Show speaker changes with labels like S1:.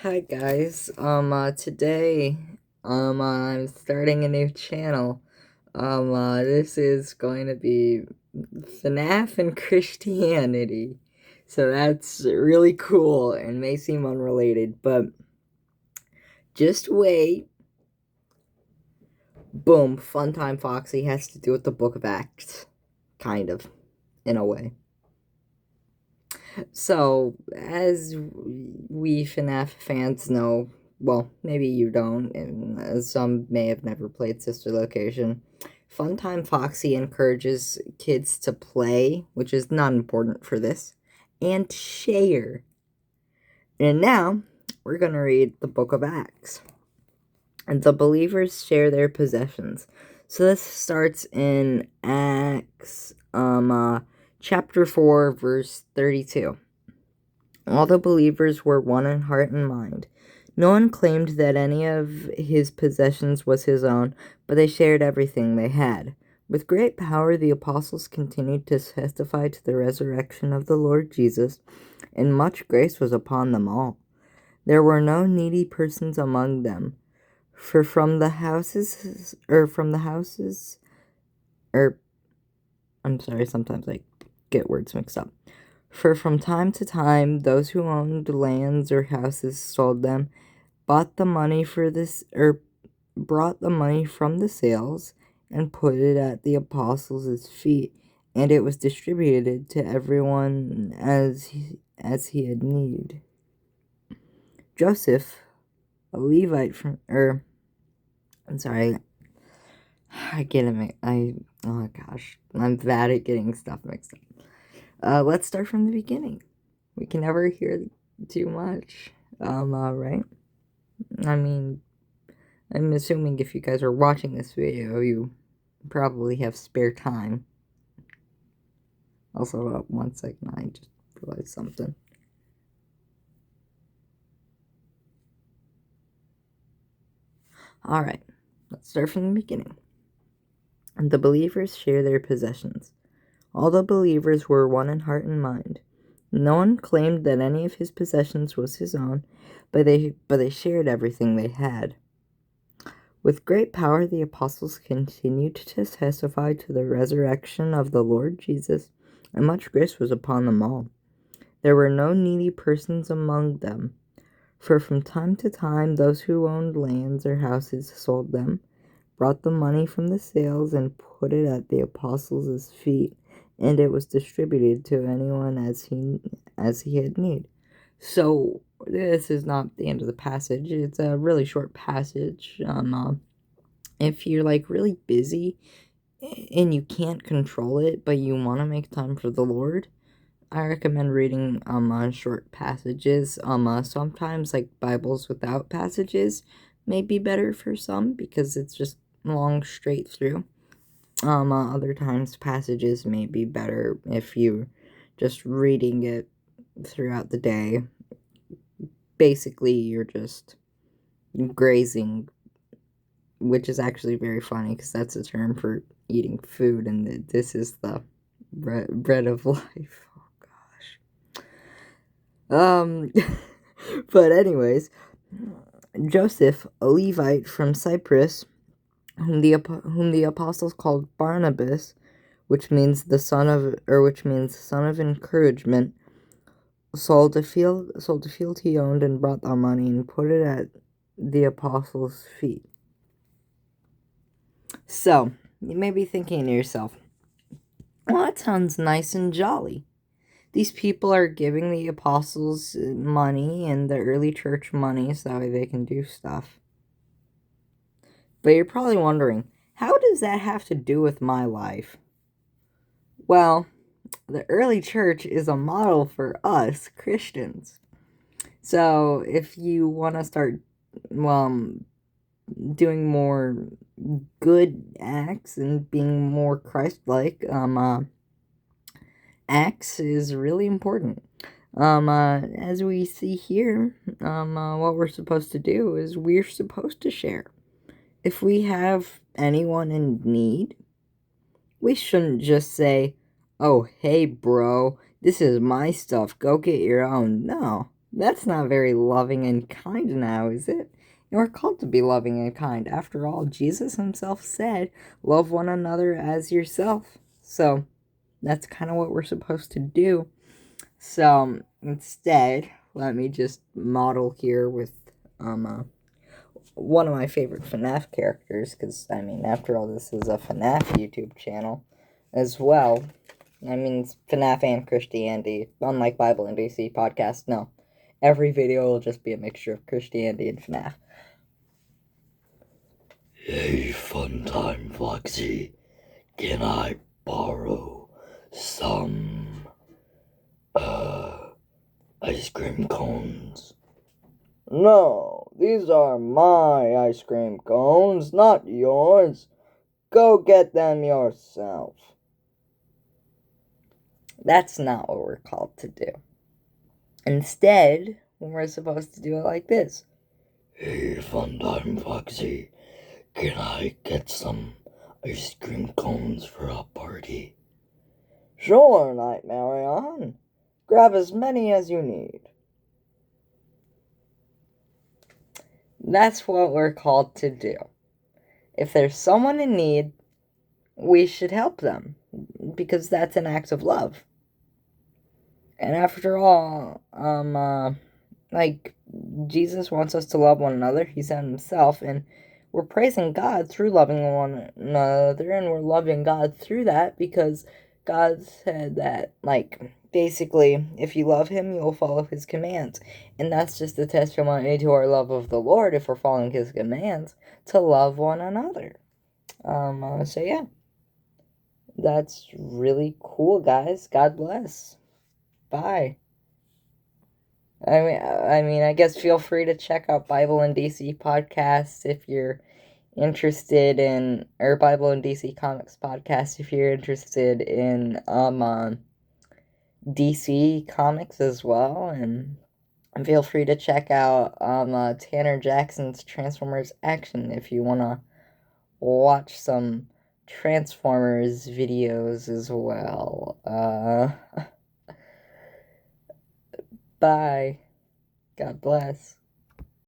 S1: Hi guys, today, I'm starting a new channel. This is going to be FNaF and Christianity. So that's really cool and may seem unrelated, but just wait. Boom, Funtime Foxy has to do with the Book of Acts. Kind of, in a way. So, as we FNaF fans know, well, maybe you don't, and some may have never played Sister Location, Funtime Foxy encourages kids to play, which is not important for this, and share. And now, we're going to read the Book of Acts. And the believers share their possessions. So this starts in Acts, chapter 4, verse 32. All the believers were one in heart and mind. No one claimed that any of his possessions was his own, but they shared everything they had. With great power, the apostles continued to testify to the resurrection of the Lord Jesus, and much grace was upon them all. There were no needy persons among them, for sometimes I get words mixed up. For from time to time, those who owned lands or houses sold them, brought the money from the sales, and put it at the apostles' feet, and it was distributed to everyone as he had need. Joseph, a Levite oh gosh, I'm bad at getting stuff mixed up. Let's start from the beginning. We can never hear too much. Right? I mean, I'm assuming if you guys are watching this video, you probably have spare time. Also, 1 second, I just realized something. Alright, let's start from the beginning. The believers share their possessions. All the believers were one in heart and mind. No one claimed that any of his possessions was his own, but they shared everything they had. With great power, the apostles continued to testify to the resurrection of the Lord Jesus, and much grace was upon them all. There were no needy persons among them, for from time to time those who owned lands or houses sold them, brought the money from the sales, and put it at the apostles' feet, and it was distributed to anyone as he had need. So this is not the end of the passage. It's a really short passage. If you're like really busy and you can't control it, but you want to make time for the Lord, I recommend reading short passages. Sometimes like Bibles without passages may be better for some because it's just long straight through. Other times passages may be better if you're just reading it throughout the day. Basically, you're just grazing, which is actually very funny because that's a term for eating food, and this is the bread of life. Oh gosh. But anyways, Joseph, a Levite from Cyprus, whom the apostles called Barnabas, which means son of encouragement, sold a field he owned and brought the money and put it at the apostles' feet. So, you may be thinking to yourself, well, that sounds nice and jolly. These people are giving the apostles money and the early church money so that way they can do stuff. But you're probably wondering, how does that have to do with my life? Well, the early church is a model for us Christians. So if you want to start doing more good acts and being more Christ-like, acts is really important. As we see here, what we're supposed to do is we're supposed to share. If we have anyone in need, we shouldn't just say, oh, hey, bro, this is my stuff, go get your own. No. That's not very loving and kind now, is it? And we're called to be loving and kind. After all, Jesus himself said, love one another as yourself. So, that's kind of what we're supposed to do. So, instead, let me just model here with one of my favorite FNaF characters, because, I mean, after all, this is a FNaF YouTube channel as well. I mean, it's FNaF and Christianity, unlike Bible and DC podcast, no. Every video will just be a mixture of Christianity and FNaF.
S2: Hey, Funtime Foxy, can I borrow some, ice cream cones?
S1: No, these are my ice cream cones, not yours. Go get them yourself. That's not what we're called to do. Instead, we're supposed to do it like this.
S2: Hey, Funtime Foxy, can I get some ice cream cones for a party?
S1: Sure, Nightmare on. Grab as many as you need. That's what we're called to do. If there's someone in need, we should help them, because that's an act of love. And after all, like, Jesus wants us to love one another. He sent himself, and we're praising God through loving one another, and we're loving God through that because God said that, like, basically, if you love him, you'll follow his commands. And that's just a testimony to our love of the Lord, if we're following his commands, to love one another. So yeah. That's really cool, guys. God bless. Bye. I guess feel free to check out Bible and DC podcasts if you're interested in, or Bible and DC Comics podcast if you're interested in DC Comics as well, and feel free to check out Tanner Jackson's Transformers Action if you wanna watch some Transformers videos as well. Bye. God bless.